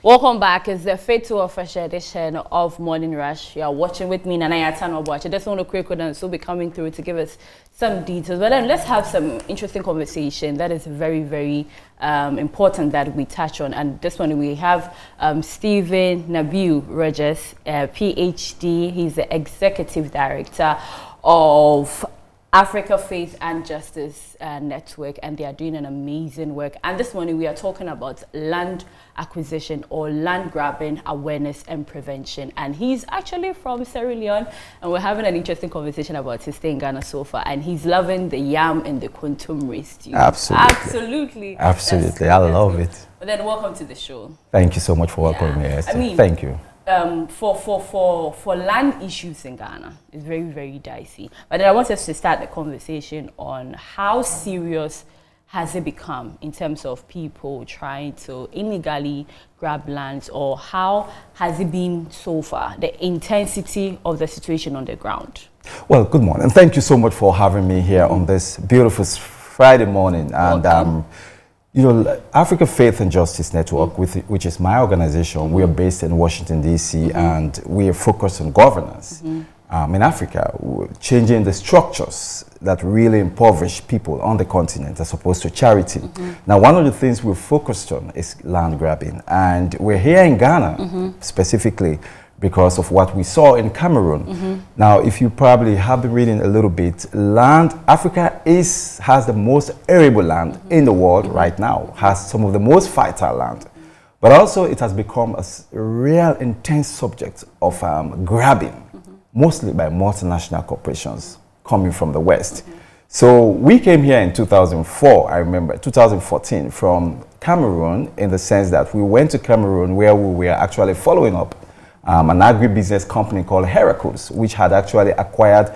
Welcome back. It's the fatal fresh edition of Morning Rush. You are watching with me, Nana Watch. I just want to quick and so be coming through to give us some details. But then let's have some interesting conversation that is very, very important that we touch on. And this one we have Stephen Nabieu Rogers, PhD. He's the Executive Director of Africa Faith and Justice Network, and they are doing an amazing work. And this morning we are talking about land acquisition or land grabbing awareness and prevention. And he's actually from Sierra Leone, and we're having an interesting conversation about his stay in Ghana so far. And he's loving the yam and the quantum race too. Absolutely. Absolutely. I love it. But then welcome to the show. Thank you so much for welcoming me, Esther. I mean, thank you. For land issues in Ghana, it's very, very dicey. But then I want us to start the conversation on how serious has it become in terms of people trying to illegally grab lands, or how has it been so far, the intensity of the situation on the ground? Well, good morning. Thank you so much for having me here on this beautiful Friday morning. And you know, Africa Faith and Justice Network, which is my organization, we are based in Washington, D.C., and we are focused on governance in Africa, changing the structures that really impoverish people on the continent as opposed to charity. Now, one of the things we're focused on is land grabbing, and we're here in Ghana specifically because of what we saw in Cameroon. Now, if you probably have been reading a little bit, Africa has the most arable land in the world right now, has some of the most fertile land. But also it has become a real intense subject of grabbing, mostly by multinational corporations coming from the West. So we came here in 2004, I remember, 2014, from Cameroon, in the sense that we went to Cameroon where we were actually following up an agribusiness company called Heracles, which had actually acquired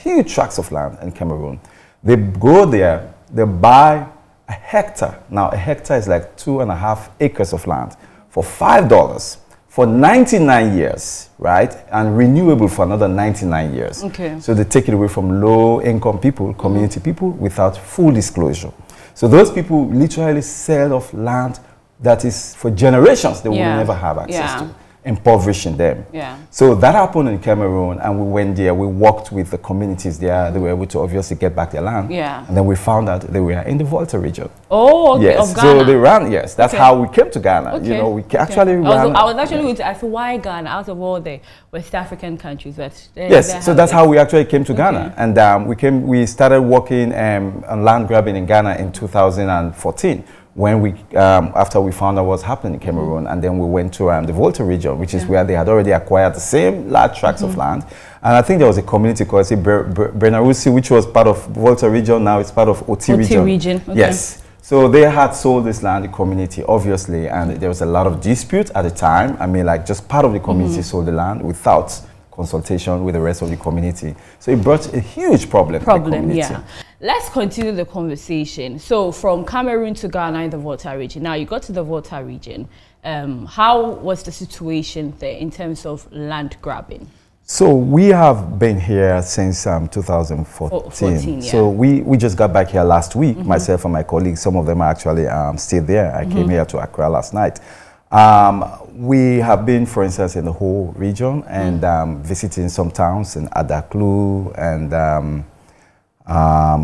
huge tracts of land in Cameroon. They go there, they buy a hectare. Now, a hectare is like 2.5 acres of land for $5 for 99 years, right? And renewable for another 99 years. Okay. So they take it away from low-income people, community people, without full disclosure. So those people literally sell off land that is for generations they will never have access to, impoverishing them. So that happened in Cameroon, and we went there, we worked with the communities there. They were able to obviously get back their land. And then we found out they were in the Volta region. Oh, okay. Yes. Of Ghana. So they ran, that's how we came to Ghana. You know, we actually ran. I was actually going to ask, why Ghana out of all the West African countries? So that's how we actually came to Ghana. And we started working on land grabbing in Ghana in 2014. When after we found out what's happening in Cameroon, and then we went to the Volta region, which is where they had already acquired the same large tracts of land. And I think there was a community called Bernarusi, which was part of Volta region. Now it's part of Oti region. Yes. So they had sold this land, the community, obviously, and there was a lot of dispute at the time. I mean, like, just part of the community sold the land without consultation with the rest of the community. So it brought a huge problem in the community. Let's continue the conversation. So from Cameroon to Ghana in the Volta region. Now you got to the Volta region. How was the situation there in terms of land grabbing? So we have been here since 2014. So we just got back here last week, myself and my colleagues. Some of them are actually still there. I came here to Accra last night. We have been, for instance, in the whole region and visiting some towns in Adaklu and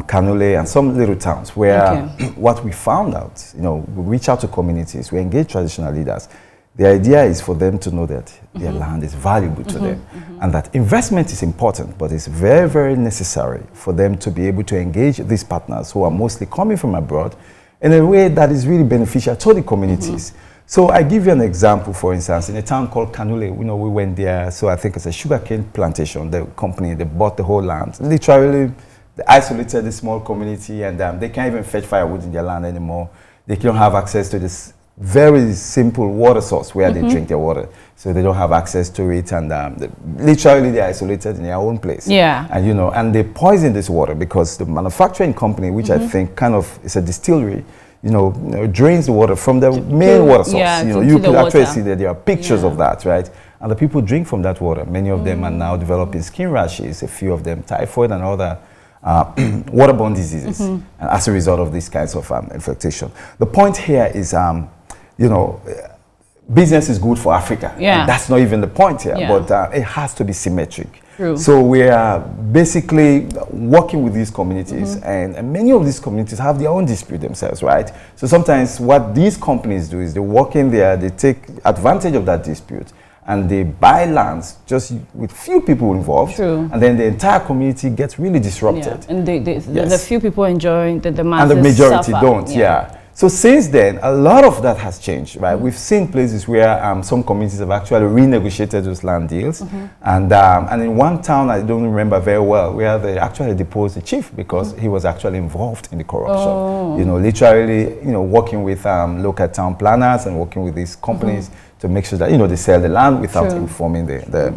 Kanule and some little towns where what we found out, you know, we reach out to communities, we engage traditional leaders. The idea is for them to know that their land is valuable to them and that investment is important, but it's very, very necessary for them to be able to engage these partners who are mostly coming from abroad in a way that is really beneficial to the communities. So I give you an example, for instance, in a town called Kanule, you know, we went there, so I think it's a sugarcane plantation. The company, they bought the whole land. Literally, they isolated the small community, and they can't even fetch firewood in their land anymore. They don't have access to this very simple water source where they drink their water. So they don't have access to it, and literally they're isolated in their own place. And, you know, and they poison this water because the manufacturing company, which I think kind of is a distillery, you know, drains the water from the main water source. You know, you can actually see that there are pictures of that, right? And the people drink from that water. Many of them are now developing skin rashes, a few of them typhoid and other waterborne diseases as a result of these kinds of infectation. The point here is, you know, business is good for Africa. Yeah. And that's not even the point here, Yeah. but it has to be symmetric. True. So we are basically working with these communities, and many of these communities have their own dispute themselves, right? So sometimes what these companies do is they walk in there, they take advantage of that dispute, and they buy lands just with few people involved. True. And then the entire community gets really disrupted. Yeah. And the few people enjoying the masses and the majority suffer. don't, yeah. So since then, a lot of that has changed, right? We've seen places where some communities have actually renegotiated those land deals. And in one town, I don't remember very well, where they actually deposed the chief because he was actually involved in the corruption. Oh. You know, literally, you know, working with local town planners and working with these companies to make sure that, you know, they sell the land without informing the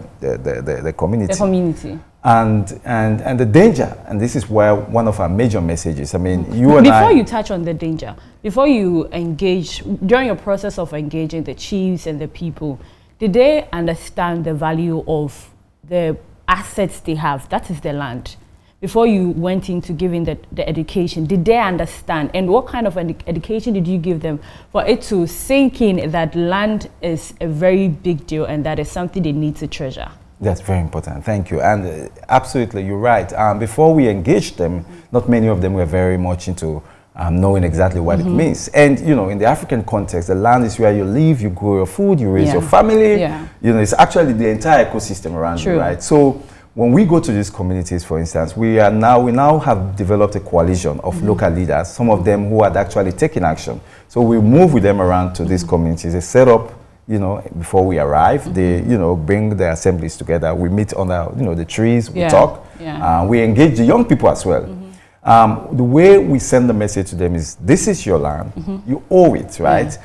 community. The community. And the danger, and this is where one of our major messages, I mean, you and Before you touch on the danger, before you engage, during your process of engaging the chiefs and the people, did they understand the value of the assets they have, that is the land? Before you went into giving the education, did they understand? And what kind of an education did you give them for it to sink in that land is a very big deal and that is something they need to treasure? That's very important. Thank you. And absolutely, you're right. Before we engaged them, not many of them were very much into knowing exactly what it means. And, you know, in the African context, the land is where you live, you grow your food, you raise your family. You know, it's actually the entire ecosystem around you, right? So when we go to these communities, for instance, we now have developed a coalition of local leaders, some of them who had actually taken action. So we move with them around to these communities. They set up, you know, before we arrive, they, you know, bring the assemblies together. We meet under, you know, the trees, we talk. We engage the young people as well. The way we send the message to them is, this is your land, you owe it, right?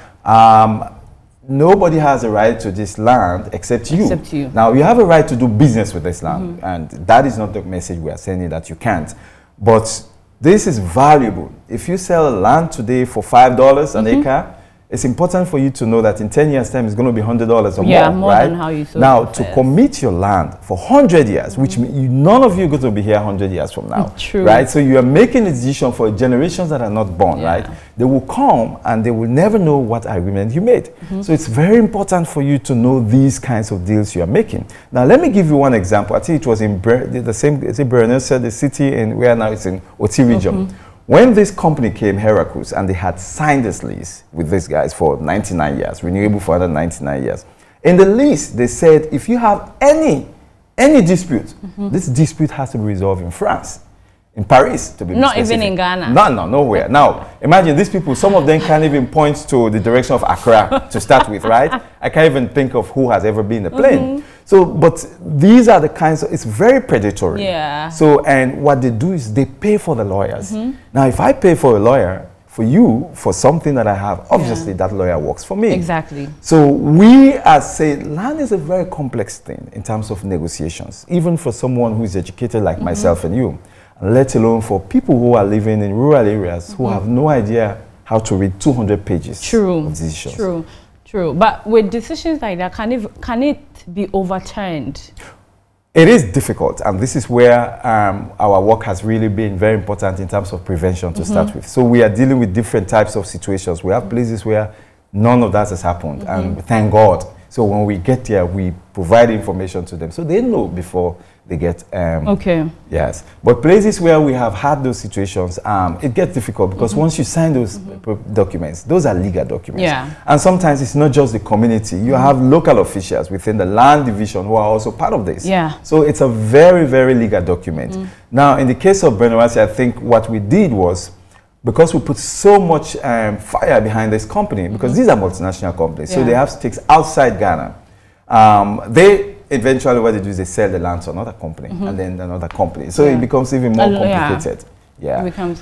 Nobody has a right to this land except you. Now, you have a right to do business with this land, and that is not the message we are sending, that you can't. But this is valuable. If you sell land today for $5 an acre, it's important for you to know that in 10 years' time, it's going to be $100 or more, right? Than how you sold now, to commit your land for 100 years, which means none of you are going to be here 100 years from now, right? So you are making a decision for generations that are not born, right? They will come and they will never know what agreement you made. So it's very important for you to know these kinds of deals you are making. Now, let me give you one example. I think it was in the city in where now it's in Oti region. When this company came, Heracles, and they had signed this lease with these guys for 99 years, renewable for another 99 years. In the lease, they said, if you have any dispute, this dispute has to be resolved in France, in Paris, to be not specific. even in Ghana. No, nowhere. Now, imagine these people, some of them can't even point to the direction of Accra to start with, right? I can't even think of who has ever been in a plane. So, but these are the kinds of, it's very predatory. So, and what they do is they pay for the lawyers. Now, if I pay for a lawyer, for you, for something that I have, obviously that lawyer works for me. Exactly. So we say land is a very complex thing in terms of negotiations, even for someone who is educated like myself and you, let alone for people who are living in rural areas who have no idea how to read 200 pages of decisions. True. But with decisions like that, can it be overturned? It is difficult, and this is where our work has really been very important in terms of prevention to start with. So we are dealing with different types of situations. We have places where none of that has happened, and thank God. So when we get there, we provide information to them so they know before they get yes. But places where we have had those situations, it gets difficult because once you sign those documents, those are legal documents. And sometimes it's not just the community. You have local officials within the land division who are also part of this. So it's a very, very legal document. Now, in the case of Benawasi, I think what we did was, because we put so much fire behind this company, because these are multinational companies, so they have stakes outside Ghana. They eventually, what they do is they sell the land to another company, and then another company. So it becomes even more complicated.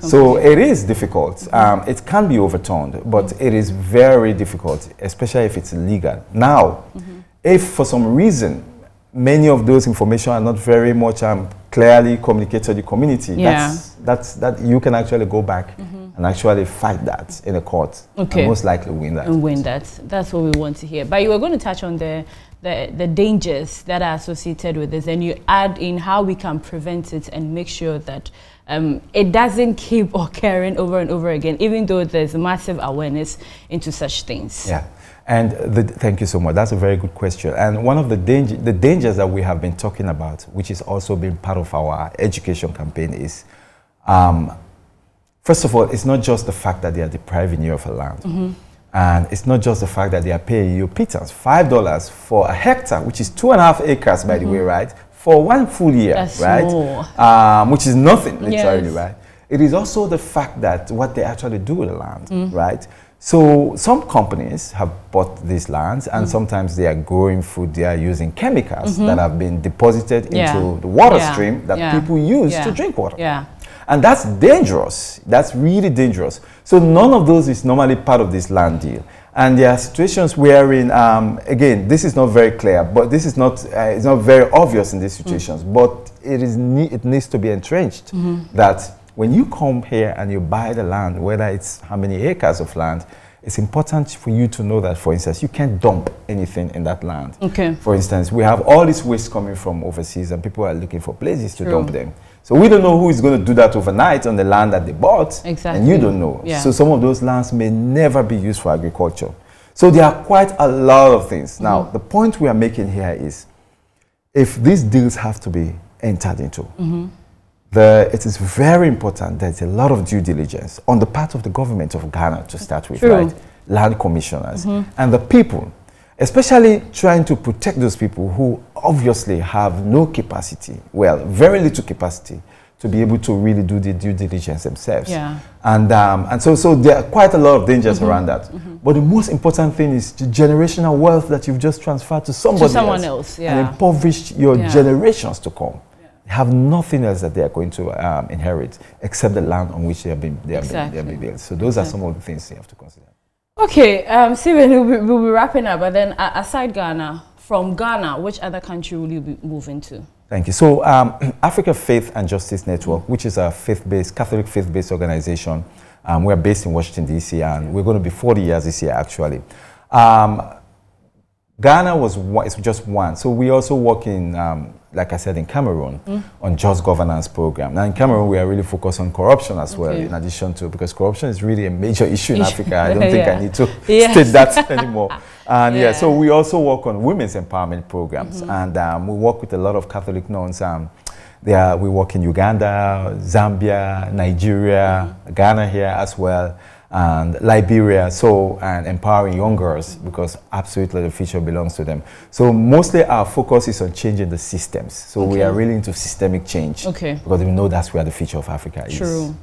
So it is difficult. It can be overturned, but it is very difficult, especially if it's illegal. Now, if for some reason many of those information are not very much clearly communicated to the community, that you can actually go back and actually fight that in a court, and most likely win that. And win that. That's what we want to hear. But you were going to touch on the dangers that are associated with this, and you add in how we can prevent it and make sure that it doesn't keep occurring over and over again, even though there's massive awareness into such things? Yeah. And thank you so much. That's a very good question. And one of the dangers that we have been talking about, which is also been part of our education campaign, is, first of all, it's not just the fact that they are depriving you of a land. And it's not just the fact that they are paying you pittance, $5 for a hectare, which is 2.5 acres, by the way, right? For 1 full year, That's right? More. Which is nothing, literally, Yes. right? It is also the fact that what they actually do with the land, right? So some companies have bought these lands, and sometimes they are growing food, they are using chemicals that have been deposited into the water stream that people use to drink water. And that's dangerous. That's really dangerous. So none of those is normally part of this land deal. And there are situations wherein, again, this is not very clear, but this is not, it's not very obvious in these situations, but it needs to be entrenched that when you come here and you buy the land, whether it's how many acres of land, it's important for you to know that, for instance, you can't dump anything in that land. For instance, we have all this waste coming from overseas and people are looking for places to dump them. So we don't know who is going to do that overnight on the land that they bought, and you don't know. So some of those lands may never be used for agriculture. So there are quite a lot of things. Now, the point we are making here is, if these deals have to be entered into, it is very important that there's a lot of due diligence on the part of the government of Ghana to start with, right? Land commissioners and the people, especially trying to protect those people who obviously have no capacity, well, very little capacity to be able to really do the due diligence themselves. And so there are quite a lot of dangers around that. But the most important thing is the generational wealth that you've just transferred to somebody else and impoverished your generations to come. Have nothing else that they are going to inherit except the land on which they have been built. So those are some of the things you have to consider. Okay, Steven, we'll be wrapping up, but then aside Ghana, from Ghana, which other country will you be moving to? Thank you. So Africa Faith and Justice Network, which is a faith-based, Catholic faith-based organization, we're based in Washington, D.C., and we're going to be 40 years this year, actually. Ghana it's just one. So we also work in, like I said, in Cameroon on just governance program. Now in Cameroon, we are really focused on corruption as well, in addition to, because corruption is really a major issue in Africa. I don't think I need to state that anymore. And so we also work on women's empowerment programs, and we work with a lot of Catholic nuns. We work in Uganda, Zambia, Nigeria, Ghana here as well, and Liberia, and empowering young girls, because absolutely the future belongs to them. So mostly our focus is on changing the systems. So we are really into systemic change, because we know that's where the future of Africa is. True.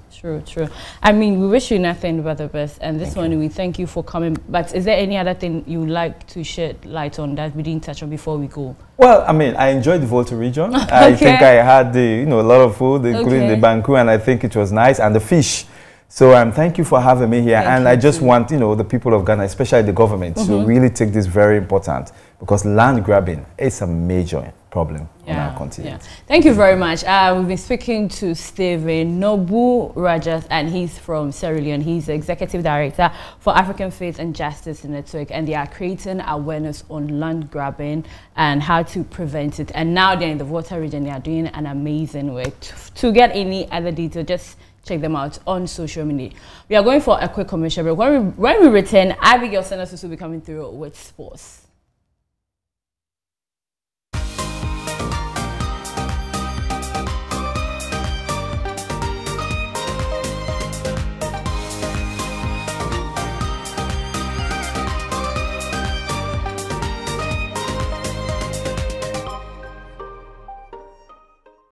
I mean, we wish you nothing but the best, and this one we thank you for coming. But is there any other thing you would like to shed light on that we didn't touch on before we go? Well, I mean, I enjoyed the Volta region. I think I had a lot of food, including the banku, and I think it was nice, and the fish. So thank you for having me here, and I just want the people of Ghana, especially the government, to really take this very important, because land grabbing is a major problem on our continent. Thank you very much. We've been speaking to Steven Nabieu Rogers, and he's from Sierra Leone. He's the Executive Director for African Faith and Justice Network, and they are creating awareness on land grabbing and how to prevent it. And now they're in the Volta region. They are doing an amazing work. To get any other detail, just check them out on social media. We are going for a quick commercial break. When we return, Abigail Sanders will be coming through with sports.